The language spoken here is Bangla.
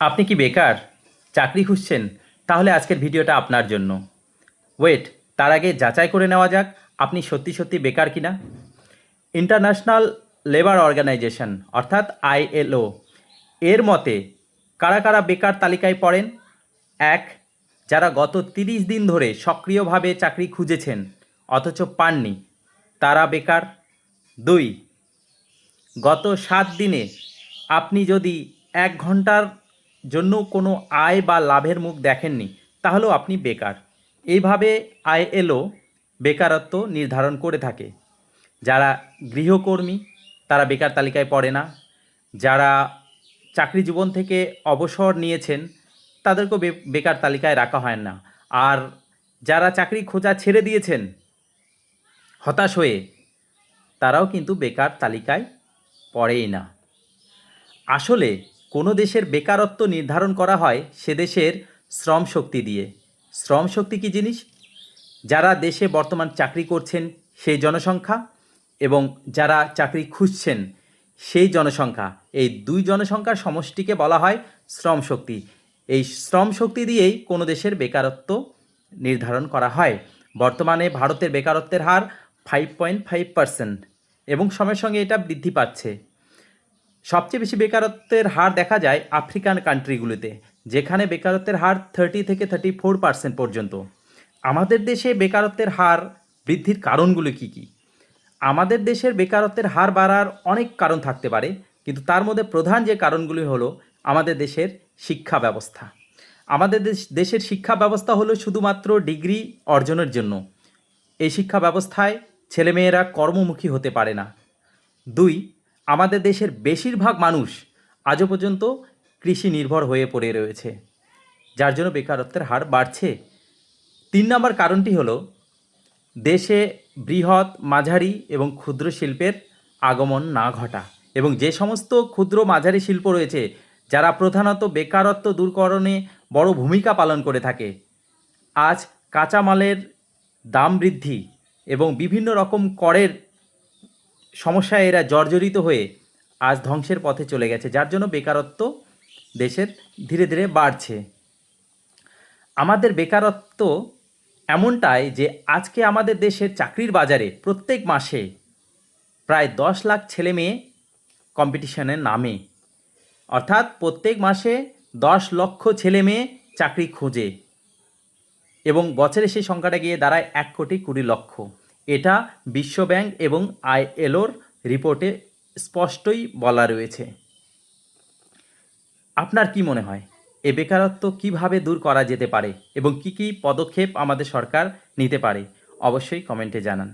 আপনি কি বেকার? চাকরি খুঁজছেন? তাহলে আজকের ভিডিওটা আপনার জন্য। ওয়েট, তার আগে যাচাই করে নেওয়া যাক আপনি সত্যি সত্যি বেকার কিনা। ইন্টারন্যাশনাল লেবার অর্গানাইজেশন অর্থাৎ আইএলও এর মতে কারা কারা বেকার তালিকায় পড়েন? এক, যারা গত 30 দিন ধরে সক্রিয়ভাবে চাকরি খুঁজেছেন অথচ পাননি, তারা বেকার। দুই, গত 7 দিনে আপনি যদি 1 ঘন্টার জন্য কোনো আয় বা লাভের মুখ দেখেননি, তাহলেও আপনি বেকার। এইভাবে আইএলও বেকারত্ব নির্ধারণ করে থাকে। যারা গৃহকর্মী তারা বেকার তালিকায় পড়ে না। যারা চাকরি জীবন থেকে অবসর নিয়েছেন তাদেরকেও বেকার তালিকায় রাখা হয় না। আর যারা চাকরি খোঁজা ছেড়ে দিয়েছেন হতাশ হয়ে, তারাও কিন্তু বেকার তালিকায় পড়েই না। আসলে কোনো দেশের বেকারত্ব নির্ধারণ করা হয় সে দেশের শ্রম শক্তি দিয়ে। শ্রম শক্তি কী জিনিস? যারা দেশে বর্তমান চাকরি করছেন সেই জনসংখ্যা এবং যারা চাকরি খুঁজছেন সেই জনসংখ্যা, এই দুই জনসংখ্যার সমষ্টিকে বলা হয় শ্রম শক্তি। এই শ্রম শক্তি দিয়েই কোনো দেশের বেকারত্ব নির্ধারণ করা হয়। বর্তমানে ভারতের বেকারত্বের হার 5.5% এবং সময়ের সঙ্গে এটা বৃদ্ধি পাচ্ছে। সবচেয়ে বেশি বেকারত্বের হার দেখা যায় আফ্রিকান কান্ট্রিগুলিতে, যেখানে বেকারত্বের হার 30 থেকে 34% পর্যন্ত। আমাদের দেশে বেকারত্বের হার বৃদ্ধির কারণগুলি কী কী? আমাদের দেশের বেকারত্বের হার বাড়ার অনেক কারণ থাকতে পারে, কিন্তু তার মধ্যে প্রধান যে কারণগুলি হলো আমাদের দেশের শিক্ষা ব্যবস্থা। আমাদের দেশের শিক্ষা ব্যবস্থা হলো শুধুমাত্র ডিগ্রি অর্জনের জন্য। এই শিক্ষা ব্যবস্থায় ছেলেমেয়েরা কর্মমুখী হতে পারে না। দুই, আমাদের দেশের বেশিরভাগ মানুষ আজও পর্যন্ত কৃষি নির্ভর হয়ে পড়ে রয়েছে, যার জন্য বেকারত্বের হার বাড়ছে। 3 নম্বর কারণটি হলো দেশে বৃহৎ, মাঝারি এবং ক্ষুদ্র শিল্পের আগমন না ঘটা, এবং যে সমস্ত ক্ষুদ্র মাঝারি শিল্প রয়েছে যারা প্রধানত বেকারত্ব দূরকরণে বড় ভূমিকা পালন করে থাকে, আজ কাঁচামালের দাম বৃদ্ধি এবং বিভিন্ন রকম করের সমস্যায় এরা জর্জরিত হয়ে আজ ধ্বংসের পথে চলে গেছে, যার জন্য বেকারত্ব দেশের ধীরে ধীরে বাড়ছে। আমাদের বেকারত্ব এমনটাই যে আজকে আমাদের দেশের চাকরির বাজারে প্রত্যেক মাসে প্রায় 10 লাখ ছেলে মেয়ে কম্পিটিশনে নামে। অর্থাৎ প্রত্যেক মাসে 10 লক্ষ ছেলে মেয়ে চাকরি খোঁজে এবং বছরে সেই সংখ্যাটা গিয়ে দাঁড়ায় 1,20,00,000। এটা বিশ্বব্যাংক এবং আইএলওর রিপোর্টে স্পষ্টই বলা রয়েছে। আপনার কি মনে হয় এ বেকারত্ব কিভাবে দূর করা যেতে পারে এবং কি কি পদক্ষেপ আমাদের সরকার নিতে পারে? অবশ্যই কমেন্টে জানান।